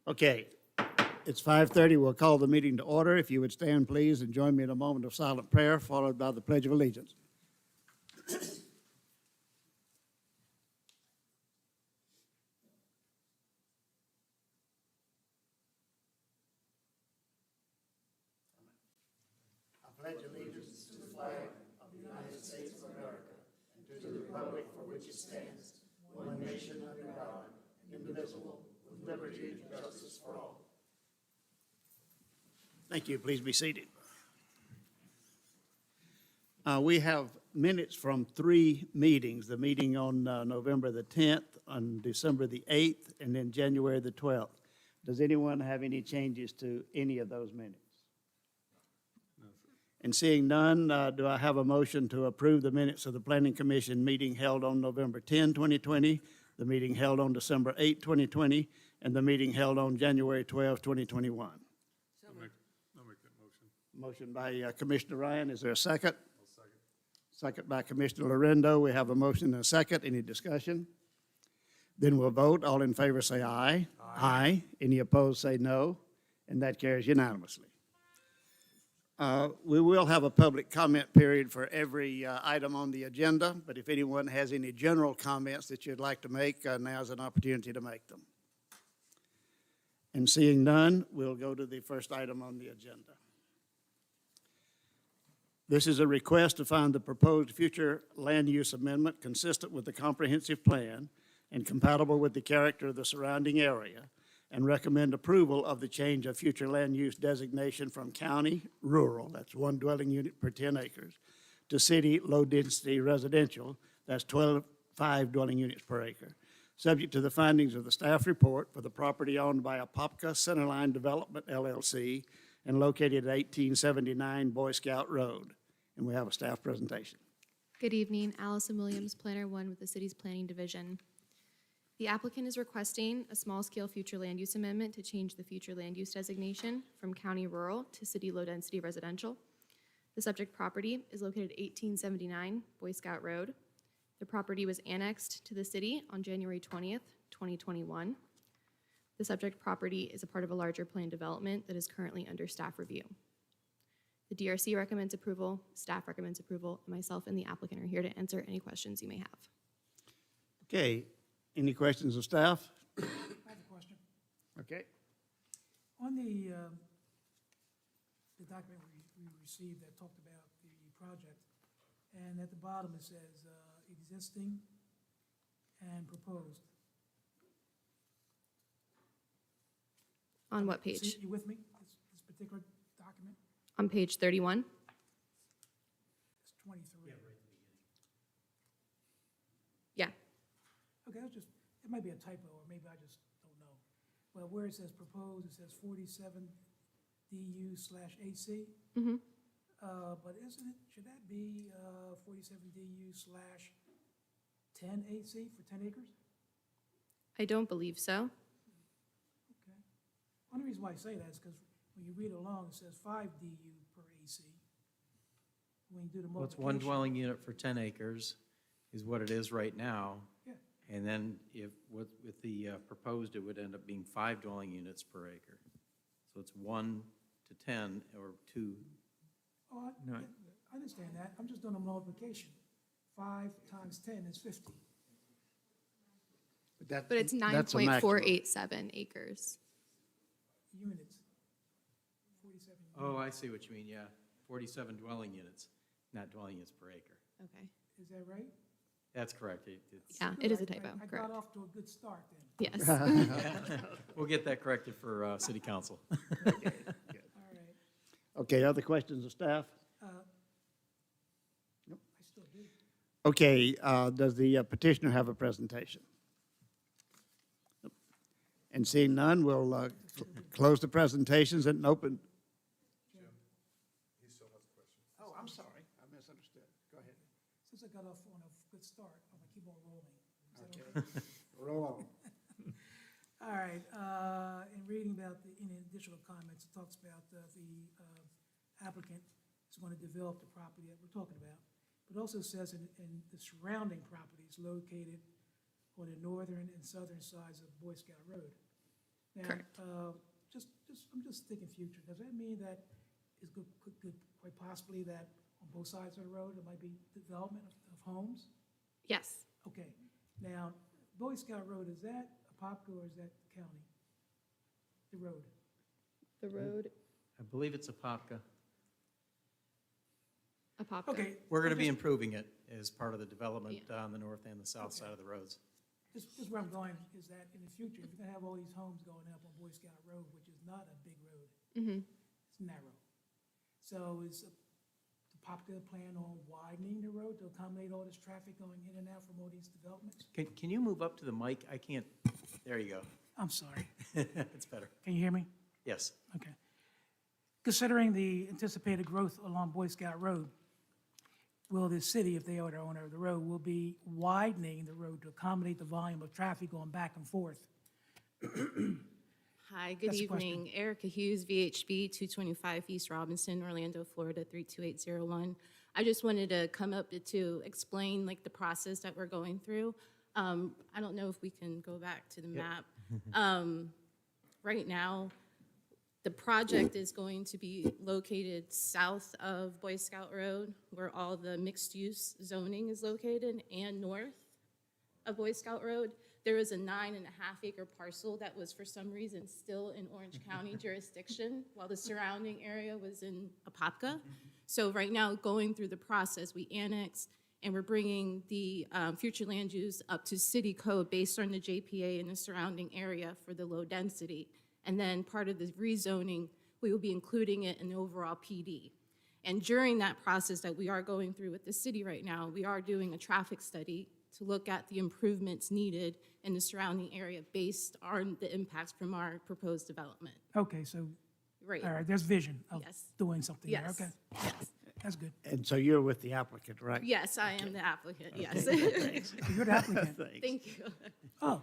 Okay, it's 5:30. We'll call the meeting to order. If you would stand, please, and join me in a moment of silent prayer, followed by the Pledge of Allegiance. I pledge allegiance to the flag of the United States of America and to the republic for which it stands, one nation under God, indivisible, with liberty and justice for all. Thank you. Please be seated. We have minutes from 3 meetings, the meeting on November the 10th, on December the 8th, and then January the 12th. Does anyone have any changes to any of those minutes? No, sir. And seeing none, do I have a motion to approve the minutes of the Planning Commission meeting held on November 10, 2020, the meeting held on December 8, 2020, and the meeting held on January 12, 2021? I'll make that motion. Motion by Commissioner Ryan. Is there a second? I'll second. Second by Commissioner Lorendo. We have a motion and a second. Any discussion? Then we'll vote. All in favor say aye. Aye. Any opposed say no. And that carries unanimously. We will have a public comment period for every item on the agenda, but if anyone has any general comments that you'd like to make, now's an opportunity to make them. And seeing none, we'll go to the first item on the agenda. This is a request to find the proposed future land use amendment consistent with the comprehensive plan and compatible with the character of the surrounding area, and recommend approval of the change of future land use designation from county rural, that's 1 dwelling unit per 10 acres, to city low-density residential, that's 5 dwelling units per acre, subject to the findings of the staff report for the property owned by Apopka Centerline Development, LLC, and located at 1879 Boy Scout Road. And we have a staff presentation. Good evening, Allison Williams, Planner 1 with the City's Planning Division. The applicant is requesting a small-scale future land use amendment to change the future land use designation from county rural to city low-density residential. The subject property is located at 1879 Boy Scout Road. The property was annexed to the city on January 20th, 2021. The subject property is a part of a larger plan development that is currently under staff review. The DRC recommends approval, staff recommends approval, and myself and the applicant are here to answer any questions you may have. Okay, any questions of staff? I have a question. Okay. On the document we received that talked about the project, and at the bottom it says existing and proposed. On what page? See, you with me? This particular document? On page 31. It's 23. Yeah. Okay, it might be a typo, or maybe I just don't know. Well, where it says proposed, it says 47 DU/AC. Mm-hmm. But should that be 47 DU/10 AC for 10 acres? I don't believe so. Okay. One reason why I say that is because when you read along, it says 5 DU per AC. When you do the Well, it's multiplication. 1 dwelling unit for 10 acres is what it is right now. Yeah. And then if, with the proposed, it would end up being 5 dwelling units per acre. So it's 1 to 10 or 2. Oh, No. I understand that. I'm just doing a multiplication. 5 times 10 is 50. But it's That's a maximum. 9.487 acres. Units. 47 Oh, units. I see what you mean, yeah. 47 dwelling units, not dwelling units per acre. Okay. Is that right? That's correct. It's, Yeah, it is a Good. typo, I correct. got off to a good start then. Yes. We'll get that corrected for city council. All right. Okay, other questions of staff? I still do. Okay, does the petitioner have a presentation? And seeing none, we'll close the presentations and open. Oh, I'm sorry, I misunderstood. Go ahead. Since I got off on a good start, I'm gonna keep on rolling. Is that okay? Roll on. All right, in reading about in additional comments, it talks about the applicant is going to develop the property that we're talking about. But it also says in the surrounding properties located on the northern and southern sides of Boy Scout Road. Now, Correct. I'm just thinking future. Does that mean that it could quite possibly that on both sides of the road, there might be development of homes? Yes. Okay. Now, Boy Scout Road, is that Apopka or is that the county? The road? The road, I believe it's Apopka. Apopka. Okay. We're going to be just- improving it as part of the development Yeah. on the north and the south side of the roads. Just where I'm going is that in the future, if you're gonna have all these homes going up on Boy Scout Road, which is not a big road, Mm-hmm. it's narrow. So is the Apopka plan on widening the road to accommodate all this traffic going in and out from all these developments? Can you move up to the mic? I can't, there you go. I'm sorry. It's better. Can you hear me? Yes. Okay. Considering the anticipated growth along Boy Scout Road, will the city, if they are the owner of the road, will be widening the road to accommodate the volume of traffic going back and forth? Hi, good That's the question. evening. Erica Hughes, VHB, 225 East Robinson, Orlando, Florida, 32801. I just wanted to come up to explain like the process that we're going through. I don't know if we can go back to the map. Right now, the project is going to be located south of Boy Scout Road, where all the mixed-use zoning is located, and north of Boy Scout Road. There is a 9.5-acre parcel that was for some reason still in Orange County jurisdiction, while the surrounding area was in Apopka. So right now, going through the process, we annexed, and we're bringing the future land use up to city code based on the JPA in the surrounding area for the low density. And then part of the rezoning, we will be including it in the overall PD. And during that process that we are going through with the city right now, we are doing a traffic study to look at the improvements needed in the surrounding area based on the impacts from our proposed development. Okay, so, Right. all right, there's vision of Yes. doing something there, Yes. okay? Yes. That's good. And so you're with the applicant, right? Yes, I am the applicant, yes. Thanks. You're the applicant. Thanks. Thank you. Oh,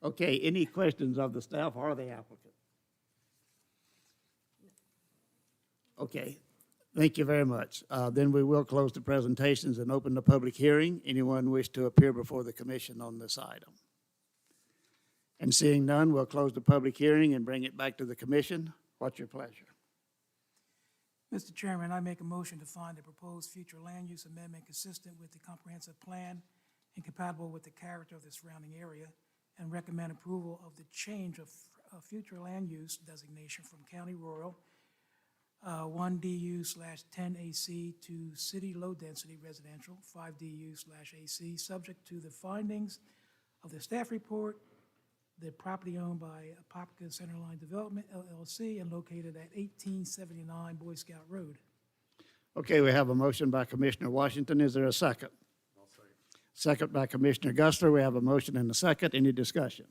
Okay, any questions of the staff or the applicant? Okay, thank you very much. Then we will close the presentations and open the public hearing. Anyone wish to appear before the commission on this item? And seeing none, we'll close the public hearing and bring it back to the commission. What's your pleasure? Mr. Chairman, I make a motion to find the proposed future land use amendment consistent with the comprehensive plan and compatible with the character of the surrounding area, and recommend approval of the change of future land use designation from county rural 1DU/10 AC to city low-density residential 5 DU/AC, subject to the findings of the staff report, the property owned by Apopka Centerline Development LLC and located at 1879 Boy Scout Road. Okay, we have a motion by Commissioner Washington. Is there a second? Second by Commissioner Gustler. We have a motion and a second. Any discussion?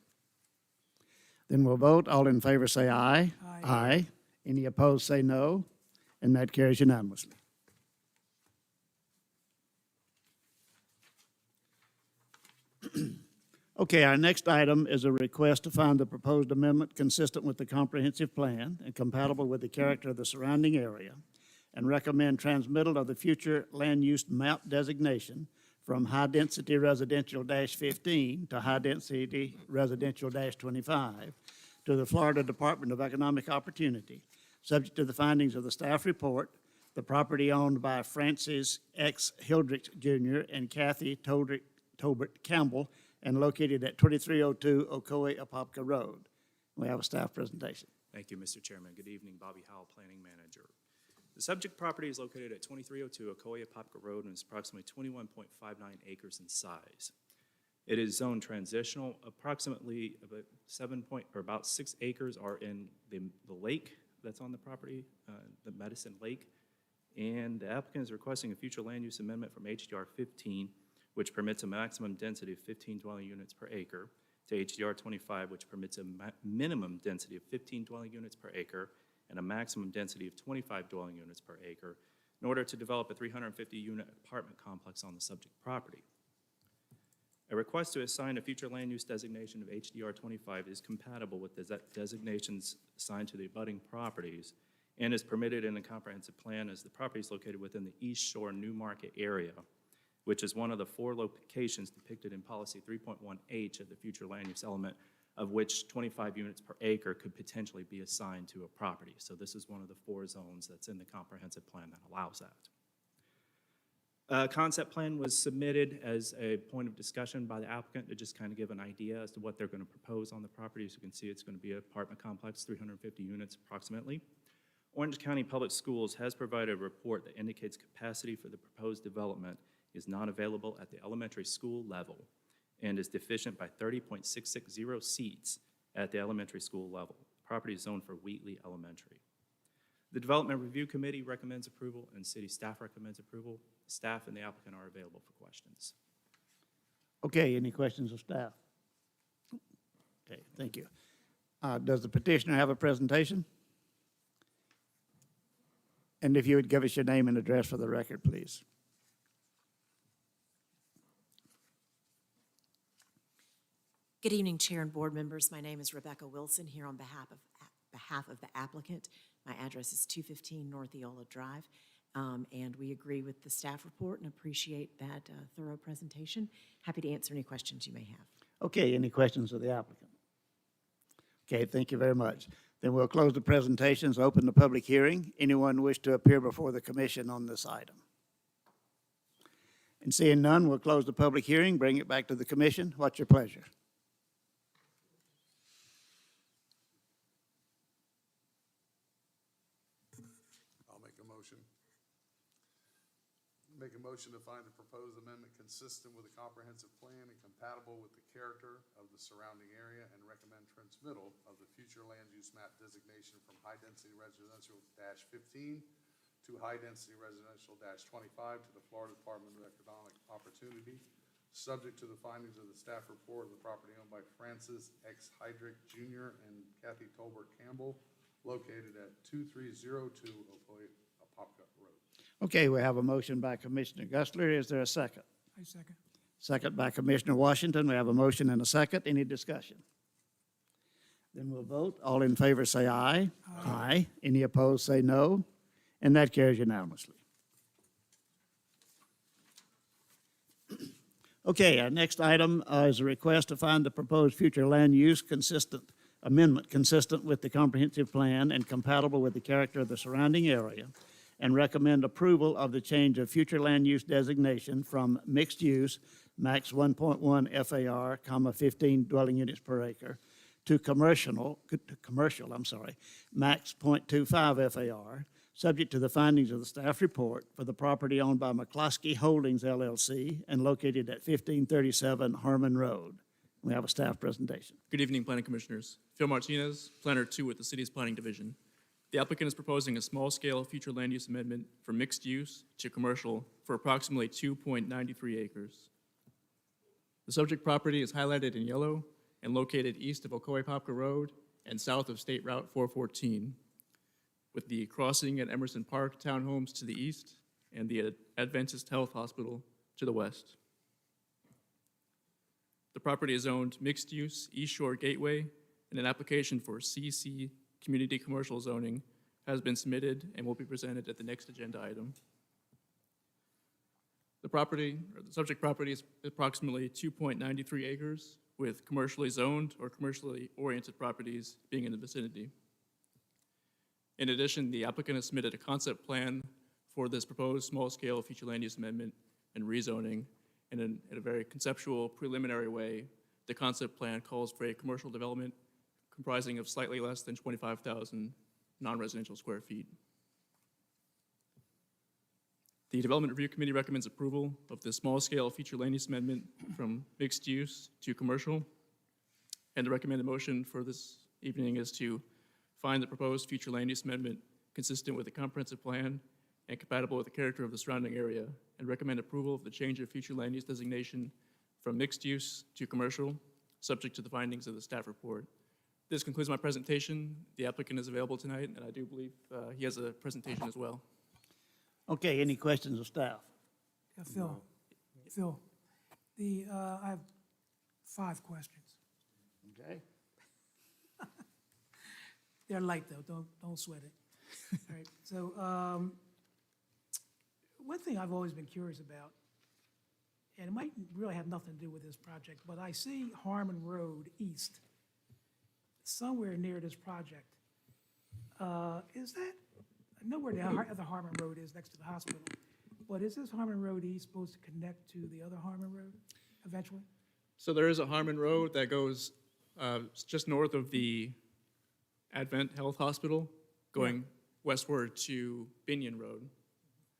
Then we'll vote. All in favor say aye. Aye. Aye. Any opposed say no, and that carries unanimously. Okay, our next item is a request to find the proposed amendment consistent with the comprehensive plan and compatible with the character of the surrounding area, and recommend transmittal of the future land use map designation from high-density residential -15 to high-density residential -25 to the Florida Department of Economic Opportunity, subject to the findings of the staff report, the property owned by Francis X. Hildrich Jr. and Kathy Tolbert Campbell, and located at 2302 Ocoee Apopka Road. We have a staff presentation. Thank you, Mr. Chairman. Good evening, Bobby Howell, Planning Manager. The subject property is located at 2302 Ocoee Apopka Road and is approximately 21.59 acres in size. It is zone transitional. Approximately about 6 acres are in the lake that's on the property, the Medicine Lake. And the applicant is requesting a future land use amendment from HDR 15, which permits a maximum density of 15 dwelling units per acre, to HDR 25, which permits a minimum density of 15 dwelling units per acre and a maximum density of 25 dwelling units per acre, in order to develop a 350-unit apartment complex on the subject property. A request to assign a future land use designation of HDR 25 is compatible with the designations assigned to the abutting properties and is permitted in the comprehensive plan, as the property is located within the East Shore New Market area, which is one of the 4 locations depicted in policy 3.1H of the future land use element of which 25 units per acre could potentially be assigned to a property. So this is one of the 4 zones that's in the comprehensive plan that allows that. A concept plan was submitted as a point of discussion by the applicant to just kind of give an idea as to what they're going to propose on the property. As you can see, it's going to be an apartment complex, 350 units approximately. Orange County Public Schools has provided a report that indicates capacity for the proposed development is not available at the elementary school level and is deficient by 30.660 seats at the elementary school level. The property is zoned for Wheatley Elementary. The Development Review Committee recommends approval and city staff recommends approval. Staff and the applicant are available for questions. Okay, any questions of staff? Okay, thank you. Does the petitioner have a presentation? And if you would give us your name and address for the record, please. Good evening, Chair and board members. My name is Rebecca Wilson, here on behalf of the applicant. My address is 215 North Eola Drive, and we agree with the staff report and appreciate that thorough presentation. Happy to answer any questions you may have. Okay, any questions of the applicant? Okay, thank you very much. Then we'll close the presentations, open the public hearing. Anyone wish to appear before the commission on this item? And seeing none, we'll close the public hearing, bring it back to the commission. What's your pleasure? I'll make a motion. Make a motion to find the proposed amendment consistent with the comprehensive plan and compatible with the character of the surrounding area, and recommend transmittal of the future land use map designation from high-density residential -15 to high-density residential -25 to the Florida Department of Economic Opportunity, subject to the findings of the staff report of the property owned by Francis X. Heydrich Jr. and Kathy Tolbert Campbell, located at 2302 Apopka Road. Okay, we have a motion by Commissioner Gustler. Is there a second? I second. Second by Commissioner Washington. We have a motion and a second. Any discussion? Then we'll vote. All in favor say aye. Aye. Any opposed say no. And that carries unanimously. Okay, our next item is a request to find the proposed future land use amendment consistent with the comprehensive plan and compatible with the character of the surrounding area, and recommend approval of the change of future land use designation from mixed use, max 1.1 FAR, 15 dwelling units per acre, to commercial, max 0.25 FAR, subject to the findings of the staff report for the property owned by McCloskey Holdings LLC and located at 1537 Harmon Road. We have a staff presentation. Good evening, Planning Commissioners. Phil Martinez, Planner 2 with the City's Planning Division. The applicant is proposing a small-scale future land use amendment from mixed use to commercial for approximately 2.93 acres. The subject property is highlighted in yellow and located east of Apopka Road and south of State Route 414, with the crossing at Emerson Park townhomes to the east and the Adventist Health Hospital to the west. The property is zoned mixed use East Shore Gateway, and an application for CC Community Commercial Zoning has been submitted and will be presented at the next agenda item. The subject property is approximately 2.93 acres, with commercially zoned or commercially oriented properties being in the vicinity. In addition, the applicant has submitted a concept plan for this proposed small-scale future land use amendment and rezoning, and in a very conceptual, preliminary way, the concept plan calls for a commercial development comprising of slightly less than 25,000 non-residential square feet. The Development Review Committee recommends approval of the small-scale future land use amendment from mixed use to commercial, and the recommended motion for this evening is to find the proposed future land use amendment consistent with the comprehensive plan and compatible with the character of the surrounding area, and recommend approval of the change of future land use designation from mixed use to commercial, subject to the findings of the staff report. This concludes my presentation. The applicant is available tonight, and I do believe he has a presentation as well. Okay, any questions of staff? Yeah, Phil, I have 5 questions. Okay. They're light, though. Don't sweat it. All right. So one thing I've always been curious about, and it might really have nothing to do with this project, but I see Harmon Road East somewhere near this project. Is that, I know where the other Harmon Road is next to the hospital, but is this Harmon Road East supposed to connect to the other Harmon Road eventually? So there is a Harmon Road that goes just north of the Advent Health Hospital, going westward to Binion Road.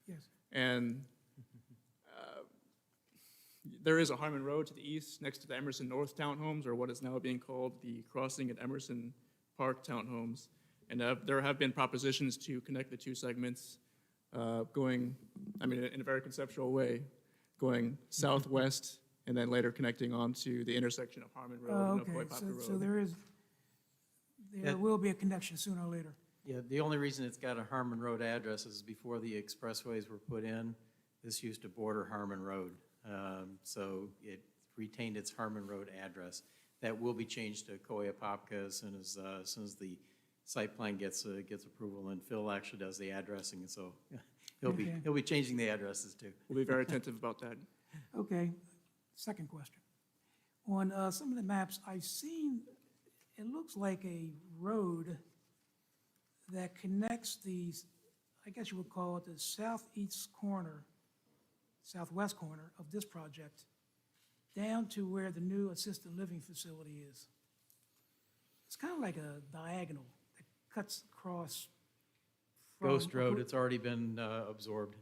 Yes. And there is a Harmon Road to the east next to the Emerson North Townhomes, or what is now being called the Crossing at Emerson Park Townhomes. And there have been propositions to connect the two segments going, I mean, in a very conceptual way, going southwest and then later connecting onto the intersection of Harmon Road and Okay, Apopka Road. so there will be a connection sooner or later. Yeah, the only reason it's got a Harmon Road address is before the expressways were put in, this used to border Harmon Road. So it retained its Harmon Road address. That will be changed to Apopka as soon as the site plan gets approval, and Phil actually does the addressing, so Okay. he'll be changing the addresses too. We'll be very attentive about that. Okay, second question. On some of the maps I've seen, it looks like a road that connects these, I guess you would call it the southwest corner of this project, down to where the new assisted living facility is. It's kind of like a diagonal that cuts across. Ghost Road, it's already been absorbed.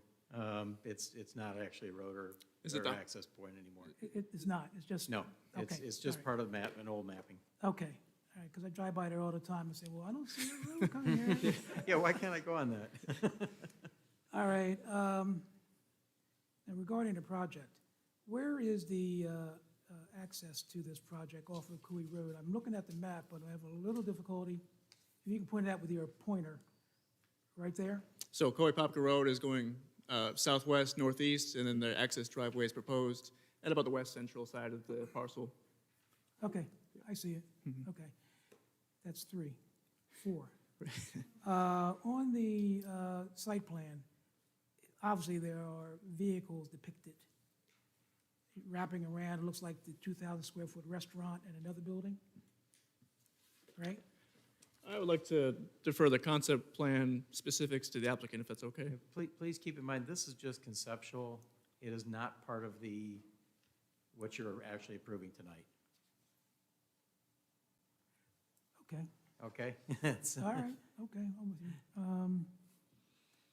It's not actually a road or Is it the- access point anymore. It's not, it's just. No, it's Okay, just all right. part of an old mapping. Okay, all right, because I drive by there all the time and say, well, I don't see a road coming here. Yeah, why can't I go on that? All right, and regarding the project, where is the access to this project off of Cooley Road? I'm looking at the map, but I have a little difficulty. If you can point it out with your pointer, right there? So Apopka Road is going southwest, northeast, and then the access driveway is proposed at about the west central side of the parcel. Okay, I see it. Okay, that's 3, 4. On the site plan, obviously there are vehicles depicted wrapping around. It looks like the 2,000 square foot restaurant and another building, right? I would like to defer the concept plan specifics to the applicant, if that's okay. Please keep in mind, this is just conceptual. It is not part of what you're actually approving tonight, Okay, okay? It's- all right, okay, I'm with you.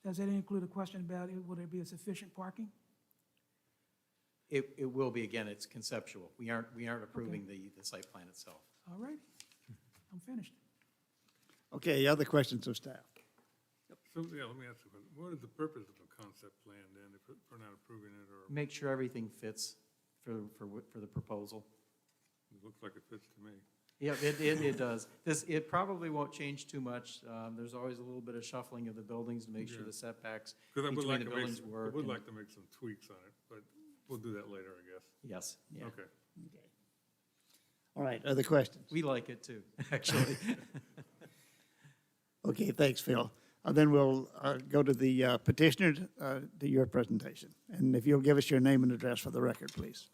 Does that include a question about, will there be a sufficient parking? It will be, again, it's conceptual. We aren't approving the site plan itself. All right, I'm finished. Okay, other questions of staff? So, yeah, let me ask you, what is the purpose of a concept plan then, if we're not approving it, or Make sure everything fits for the proposal. it looks like it fits to me? Yeah, it does. It probably won't change too much. There's always a little bit of shuffling of the buildings to make sure Yeah. the setbacks Because I would between like the to make, buildings I work. would and- like to make some tweaks on it, but we'll do that later, I guess. Yes, yeah. Okay. All right, other questions? We like it too, actually. Okay, thanks, Phil. Then we'll go to the petitioner, to your presentation. And if you'll give us your name and address for the record, please.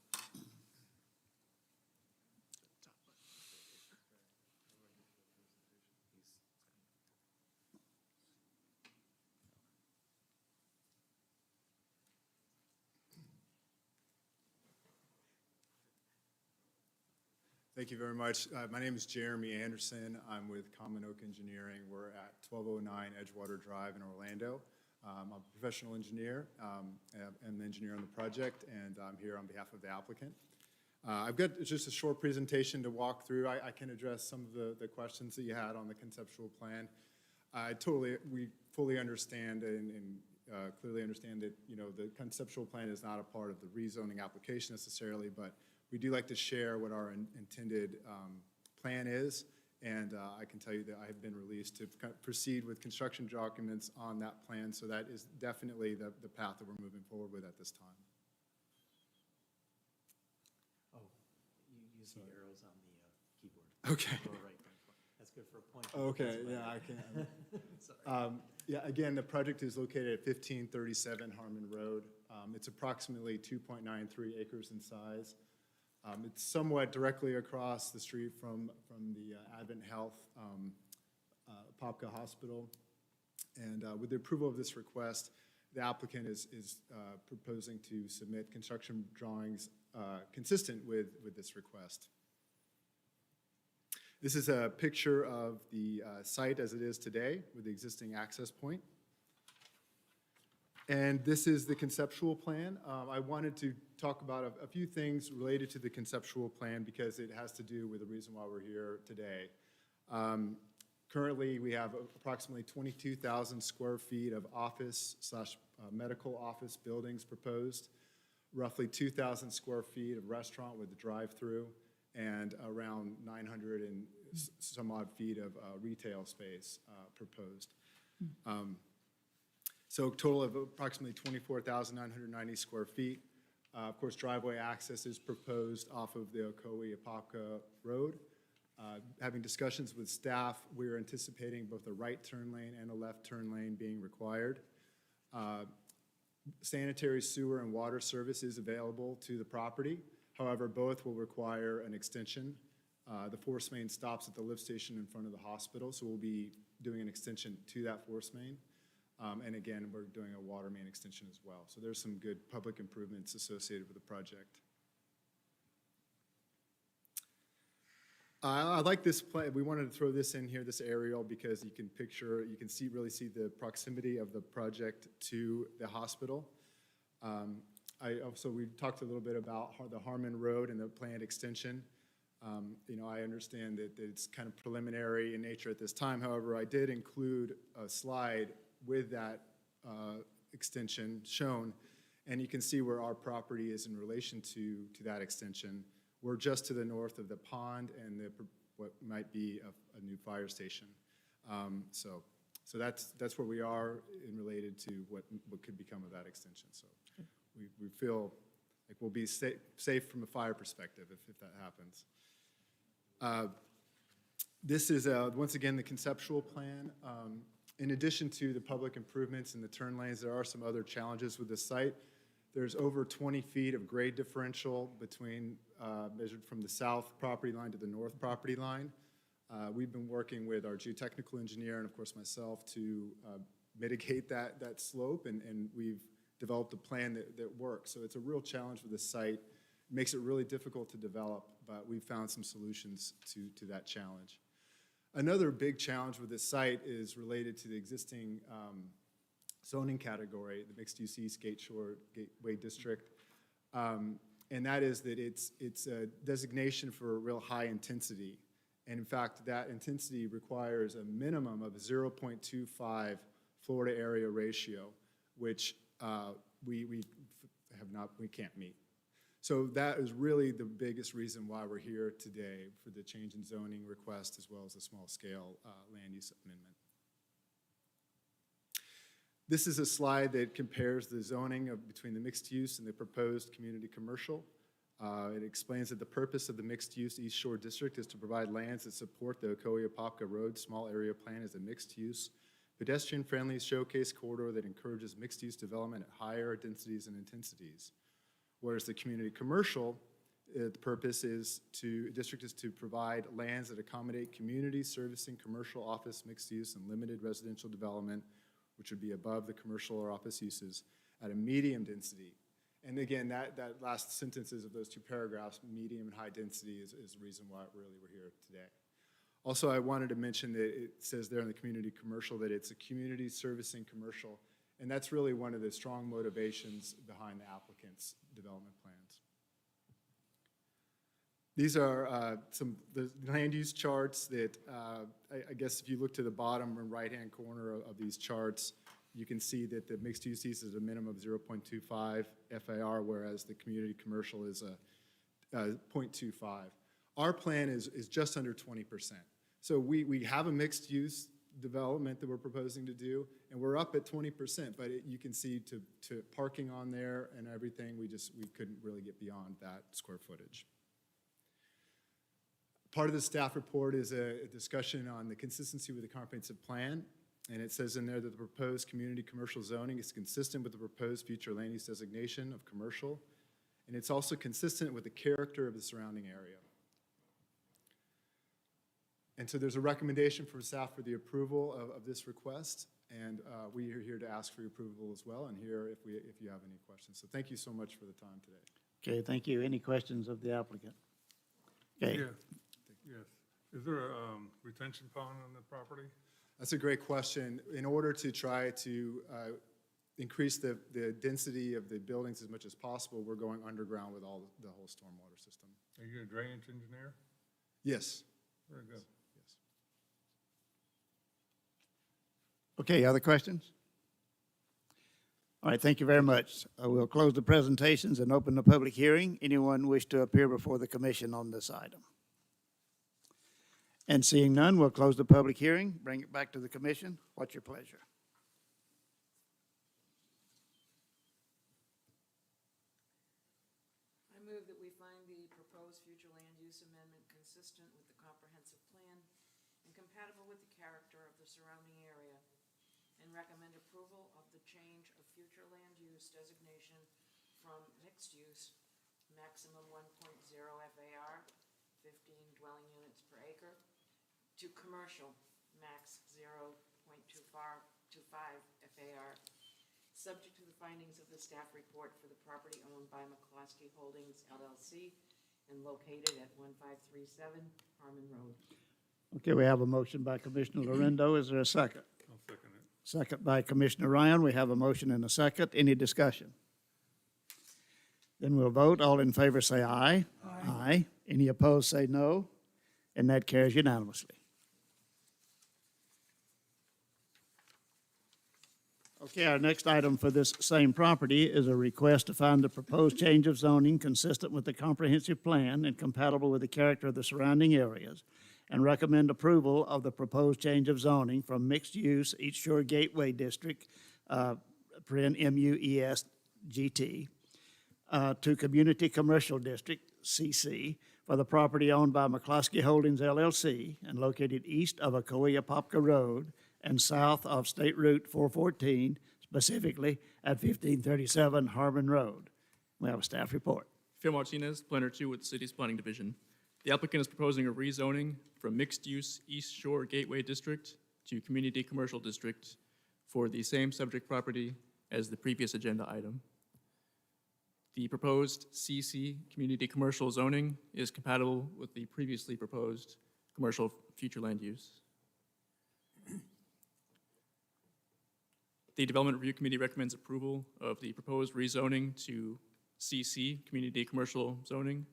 Thank you very much. My name is Jeremy Anderson. I'm with Common Oak Engineering. We're at 1209 Edgewater Drive in Orlando. I'm a professional engineer and the engineer on the project, and I'm here on behalf of the applicant. I've got just a short presentation to walk through. I can address some of the questions that you had on the conceptual plan. We fully understand and clearly understand that, the conceptual plan is not a part of the rezoning application necessarily, but we do like to share what our intended plan is, and I can tell you that I have been released to proceed with construction documents on that plan, so that is definitely the path that we're moving forward with at this time. Oh, you use the arrows on the keyboard. Okay. Lower right hand corner. That's good for a point. Okay, yeah, I can. Yeah, again, the project is located at 1537 Harmon Road. It's approximately 2.93 acres in size. It's somewhat directly across the street from the Advent Health Apopka Hospital. And with the approval of this request, the applicant is proposing to submit construction drawings consistent with this request. This is a picture of the site as it is today with the existing access point. And this is the conceptual plan. I wanted to talk about a few things related to the conceptual plan because it has to do with the reason why we're here today. Currently, we have approximately 22,000 square feet of office/medical office buildings proposed, roughly 2,000 square feet of restaurant with a drive-through, and around 900 and some odd feet of retail space proposed. So a total of approximately 24,990 square feet. Of course, driveway access is proposed off of the Ocoee-Apopka Road. Having discussions with staff, we're anticipating both a right turn lane and a left turn lane being required. Sanitary sewer and water service is available to the property. However, both will require an extension. The force main stops at the lift station in front of the hospital, so we'll be doing an extension to that force main. And again, we're doing a water main extension as well. So there's some good public improvements associated with the project. I like this plan. We wanted to throw this in here, this aerial, because you can really see the proximity of the project to the hospital. We talked a little bit about the Harmon Road and the planned extension. I understand that it's kind of preliminary in nature at this time. However, I did include a slide with that extension shown, and you can see where our property is in relation to that extension. We're just to the north of the pond and what might be a new fire station. So that's where we are in related to what could become of that extension. So we feel like we'll be safe from a fire perspective if that happens. This is, once again, the conceptual plan. In addition to the public improvements and the turn lanes, there are some other challenges with the site. There's over 20 feet of grade differential between, measured from the south property line to the north property line. We've been working with our geotechnical engineer and, of course, myself to mitigate that slope, and we've developed a plan that works. So it's a real challenge with the site. It makes it really difficult to develop, but we've found some solutions to that challenge. Another big challenge with this site is related to the existing zoning category, the mixed-use East Gateway District, and that is that it's a designation for real high intensity. And in fact, that intensity requires a minimum of 0.25 Florida area ratio, which we can't meet. So that is really the biggest reason why we're here today for the change in zoning request as well as the small-scale land use amendment. This is a slide that compares the zoning between the mixed use and the proposed community commercial. It explains that the purpose of the mixed-use East Shore District is to provide lands that support the Ocoee-Apopka Road Small Area Plan as a mixed-use, pedestrian-friendly showcase corridor that encourages mixed-use development at higher densities and intensities. Whereas the community commercial, the purpose is district is to provide lands that accommodate community servicing commercial office mixed use and limited residential development, which would be above the commercial or office uses at a medium density. And again, that last sentences of those two paragraphs, medium and high density, is the reason why really we're here today. Also, I wanted to mention that it says there in the community commercial that it's a community servicing commercial. And that's really one of the strong motivations behind the applicant's development plans. These are some the land use charts that I guess if you look to the bottom right-hand corner of these charts, you can see that the mixed use is a minimum of 0.25 FAR, whereas the community commercial is a 0.25. Our plan is just under 20%. So we have a mixed use development that we're proposing to do, and we're up at 20%, but you can see to parking on there and everything, we couldn't really get beyond that square footage. Part of the staff report is a discussion on the consistency with the comprehensive plan, and it says in there that the proposed community commercial zoning is consistent with the proposed future land use designation of commercial, and it's also consistent with the character of the surrounding area. And so there's a recommendation from staff for the approval of this request, and we are here to ask for your approval as well, and here if you have any questions. So thank you so much for the time today. Okay, thank you. Any questions of the applicant? Okay. Yes, yes. Is there a retention pond on the property? That's a great question. In order to try to increase the density of the buildings as much as possible, we're going underground with the whole stormwater system. Are you a drainage engineer? Yes. Very good. Yes. Okay, other questions? All right, thank you very much. We'll close the presentations and open the public hearing. Anyone wish to appear before the commission on this item? And seeing none, we'll close the public hearing, bring it back to the commission. What's your pleasure? I move that we find the proposed future land use amendment consistent with the comprehensive plan and compatible with the character of the surrounding area, and recommend approval of the change of future land use designation from mixed use, maximum 1.0 FAR, 15 dwelling units per acre, to commercial, max 0.25 FAR, subject to the findings of the staff report for the property owned by McCloskey Holdings LLC and located at 1537 Harmon Road. Okay, we have a motion by Commissioner Lorendo. Is there a second? I'll second it. Second by Commissioner Ryan. We have a motion and a second. Any discussion? Then we'll vote. All in favor say aye. Aye. Any opposed say no. And that carries unanimously. Okay, our next item for this same property is a request to find the proposed change of zoning consistent with the comprehensive plan and compatible with the character of the surrounding areas, and recommend approval of the proposed change of zoning from mixed-use East Shore Gateway District, MUES GT, to Community Commercial District, CC, for the property owned by McCloskey Holdings LLC and located east of Apopka Road and south of State Route 414, specifically at 1537 Harmon Road. We have a staff report. Phil Martinez, Planner 2 with the City's Planning Division. The applicant is proposing a rezoning from mixed-use East Shore Gateway District to Community Commercial District for the same subject property as the previous agenda item. The proposed CC, Community Commercial zoning, is compatible with the previously proposed commercial future land use. The Development Review Committee recommends approval of the proposed rezoning to CC, Community Commercial zoning,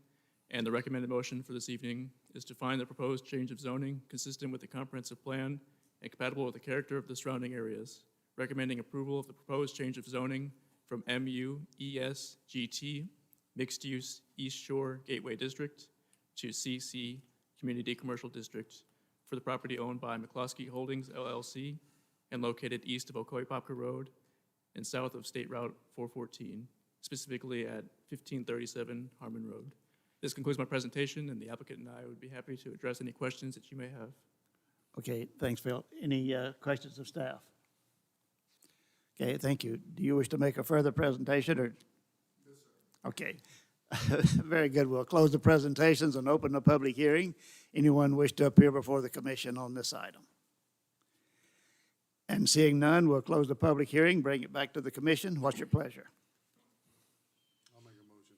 and the recommended motion for this evening is to find the proposed change of zoning consistent with the comprehensive plan and compatible with the character of the surrounding areas, recommending approval of the proposed change of zoning from MUES GT, Mixed Use East Shore Gateway District, to CC, Community Commercial District, for the property owned by McCloskey Holdings LLC and located east of Apopka Road and south of State Route 414, specifically at 1537 Harmon Road. This concludes my presentation, and the applicant and I would be happy to address any questions that you may have. Okay, thanks, Phil. Any questions of staff? Okay, thank you. Do you wish to make a further presentation, or? Yes, sir. Okay. Very good. We'll close the presentations and open the public hearing. Anyone wish to appear before the commission on this item? And seeing none, we'll close the public hearing, bring it back to the commission. What's your pleasure? I'll make a motion.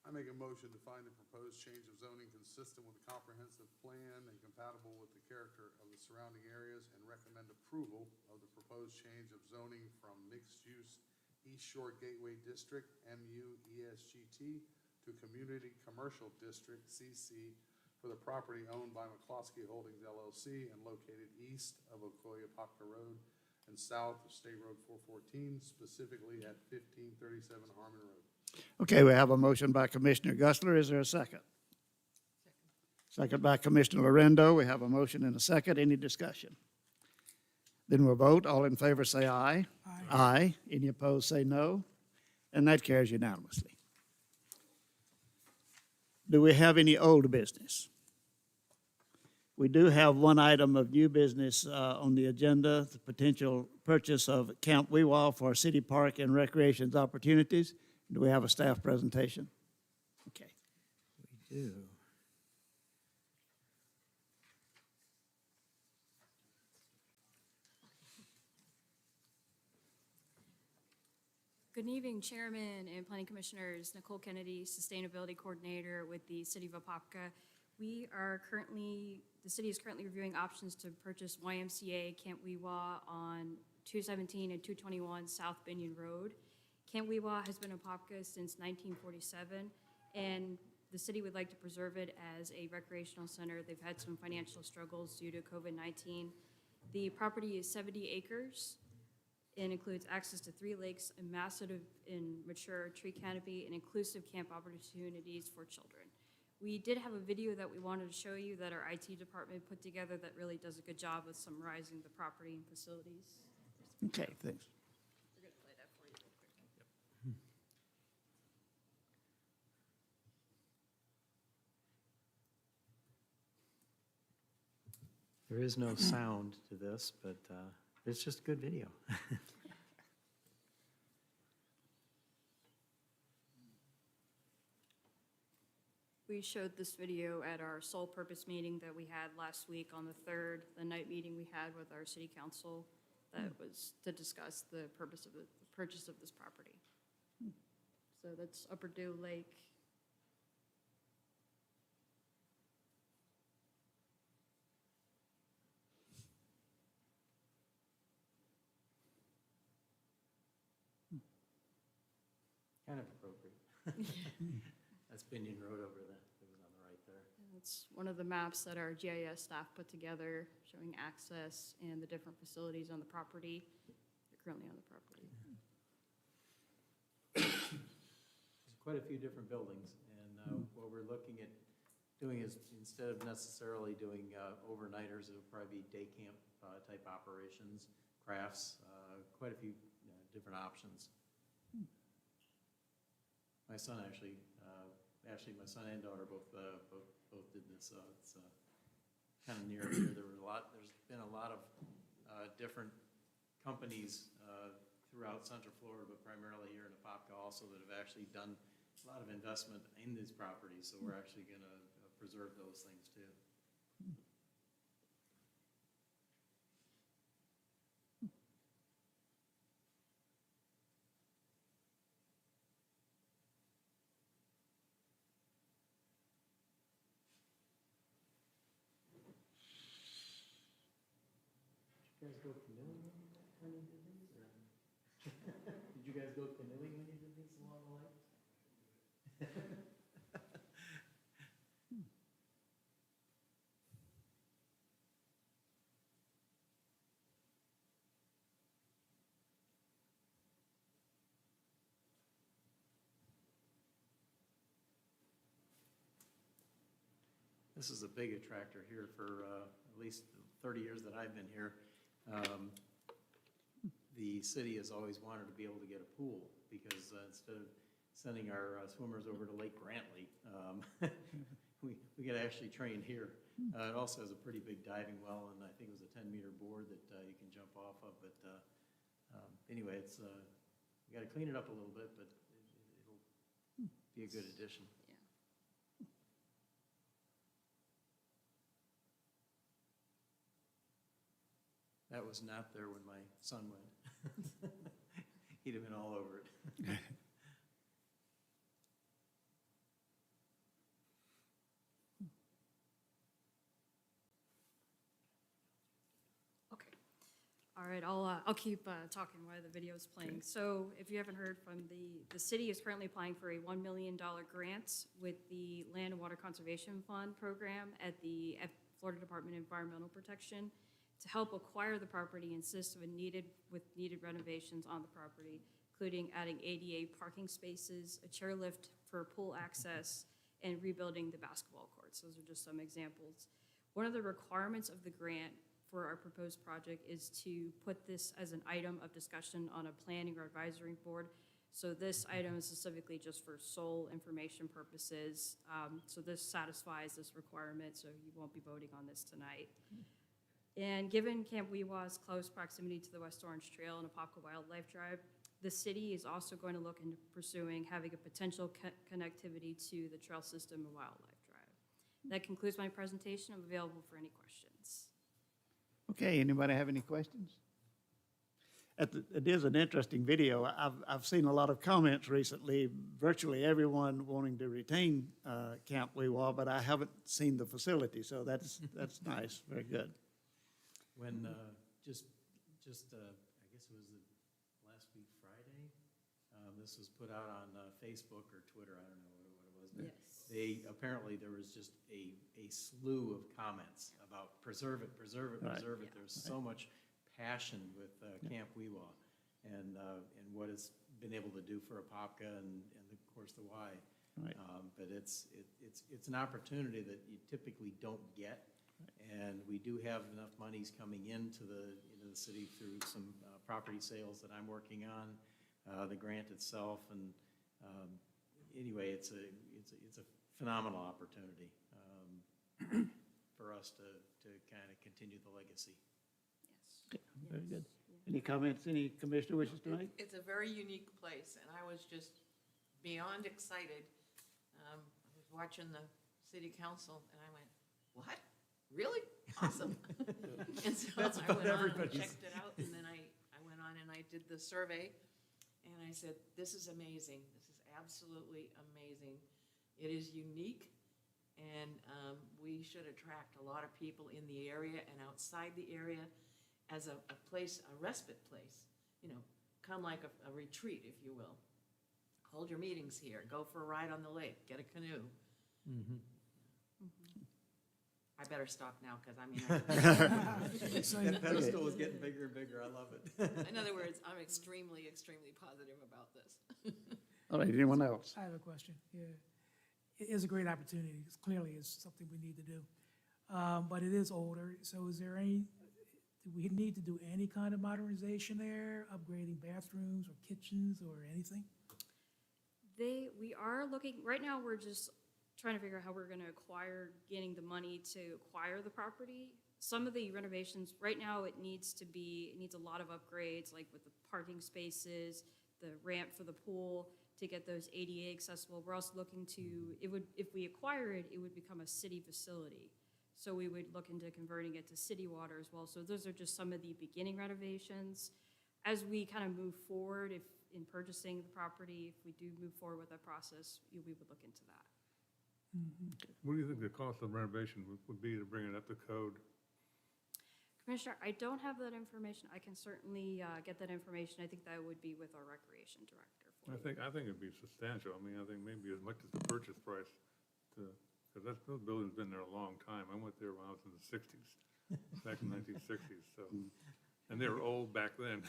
I make a motion to find the proposed change of zoning consistent with the comprehensive plan and compatible with the character of the surrounding areas, and recommend approval of the proposed change of zoning from mixed-use East Shore Gateway District, MUESGT, to Community Commercial District, CC, for the property owned by McCloskey Holdings LLC and located east of Apopka Road and south of State Road 414, specifically at 1537 Harmon Road. Okay, we have a motion by Commissioner Gusler. Is there a second? Second by Commissioner Lorendo. We have a motion and a second. Any discussion? Then we'll vote. All in favor say aye. Aye. Aye. Any opposed say no. And that carries unanimously. Do we have any old business? We do have one item of new business on the agenda, the potential purchase of Camp Weewah for city park and recreation opportunities. Do we have a staff presentation? Okay. We do. Good evening, Chairman and Planning Commissioners. Nicole Kennedy, Sustainability Coordinator with the City of Apopka. The city is currently reviewing options to purchase YMCA Camp Weewa on 217 and 221 South Binion Road. Camp Weewa has been in Apopka since 1947, and the city would like to preserve it as a recreational center. They've had some financial struggles due to COVID-19. The property is 70 acres. It includes access to 3 lakes, a massive and mature tree canopy, and inclusive camp opportunities for children. We did have a video that we wanted to show you that our IT department put together that really does a good job of summarizing the property and facilities. Okay, thanks. We're going to play that for you real quick. There is no sound to this, but it's just good video. We showed this video at our sole purpose meeting that we had last week on the 3rd, the night meeting we had with our city council that was to discuss the purpose of the purchase of this property. So that's Upper Dew Lake. Kind of appropriate. That's Binion Road over there. It was on the right there. It's one of the maps that our GIS staff put together showing access and the different facilities on the property. They're currently on the property. There's quite a few different buildings, and what we're looking at doing is, instead of necessarily doing overnighters, it would probably be day camp type operations, crafts, quite a few different options. My son actually, my son and daughter both did this, so it's kind of near here. There's been a lot of different companies throughout Central Florida, but primarily here in Apopka also, that have actually done a lot of investment in these properties, so we're actually going to preserve those things too. Did you guys go canoeing when you did these? Or? Did you guys go canoeing when you did these along the lake? This is a big attractor here for at least 30 years that I've been here. The city has always wanted to be able to get a pool because instead of sending our swimmers over to Lake Brantley, we get actually trained here. It also has a pretty big diving well, and I think it was a 10-meter board that you can jump off of. But anyway, it's we got to clean it up a little bit, but it'll be a good addition. That was not there when my son went. He'd have been all over it. Okay. All right, I'll keep talking while the video is playing. So if you haven't heard from the city is currently applying for a $1 million grant with the Land and Water Conservation Fund program at the Florida Department of Environmental Protection to help acquire the property and assist with needed renovations on the property, including adding ADA parking spaces, a chairlift for pool access, and rebuilding the basketball courts. Those are just some examples. One of the requirements of the grant for our proposed project is to put this as an item of discussion on a planning or advisory board. So this item is specifically just for sole information purposes. So this satisfies this requirement, so you won't be voting on this tonight. And given Camp Weewa's close proximity to the West Orange Trail and Apopka Wildlife Drive, The city is also going to look into pursuing having a potential connectivity to the trail system and Wildlife Drive. That concludes my presentation. I'm available for any questions. Okay, anybody have any questions? It is an interesting video. I've seen a lot of comments recently, virtually everyone wanting to retain Camp Weewaw, but I haven't seen the facility, so that's nice, very good. When, just, I guess it was the last week Friday, this was put out on Facebook or Twitter, I don't know what it was. But apparently there was just a slew of comments about preserve it, preserve it, Right. preserve it. There's so much passion with Camp Weewaw and what it's been able to do for Apopka and of course the Y. Right. But it's an opportunity that you typically don't get. And we do have enough monies coming into the city through some property sales that I'm working on, the grant itself, and anyway, it's a phenomenal opportunity for us to kind of continue the legacy. Okay, very good. Any comments, any commissioner wishes to make? It's a very unique place, and I was just beyond excited. I was watching the city council, and I went, what? Really? Awesome. And so That's I about went on and everybody's. checked it out, and then I went on and I did the survey, and I said, this is amazing. This is absolutely amazing. It is unique, and we should attract a lot of people in the area and outside the area as a place, a respite place. You know, come like a retreat, if you will. Hold your meetings here, go for a ride on the lake, get a canoe. I better stop now, because I mean, That pedestal is getting bigger and bigger, I love it. in other words, I'm extremely, extremely positive about this. All right, anyone else? I have a question, yeah. It is a great opportunity, it's clearly is something we need to do. But it is older, so is there do we need to do any kind of modernization there, upgrading bathrooms or kitchens or anything? We are looking, right now, we're just trying to figure out how we're gonna getting the money to acquire the property. Some of the renovations, right now, it needs a lot of upgrades, like with the parking spaces, the ramp for the pool, to get those ADA accessible. We're also looking if we acquire it, it would become a city facility. So we would look into converting it to city water as well. So those are just some of the beginning renovations. As we kind of move forward, if in purchasing the property, if we do move forward with that process, we would look into that. What do you think the cost of renovation would be to bring it up to code? Commissioner, I don't have that information. I can certainly get that information. I think that would be with our recreation director. I think it'd be substantial. I mean, I think maybe as much as the purchase price, because those buildings been there a long time. I went there when I was in the 60s, back in the 1960s, so, and they were old back then.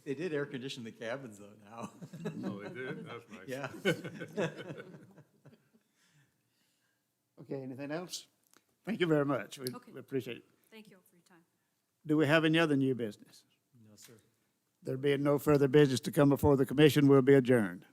They did air condition the cabins though now. Oh, they did? That's nice. Yeah. Okay, anything else? Thank you very much. We Okay. appreciate it. Thank you all for your time. Do we have any other new business? No, sir. There being no further business to come before the commission, we'll be adjourned.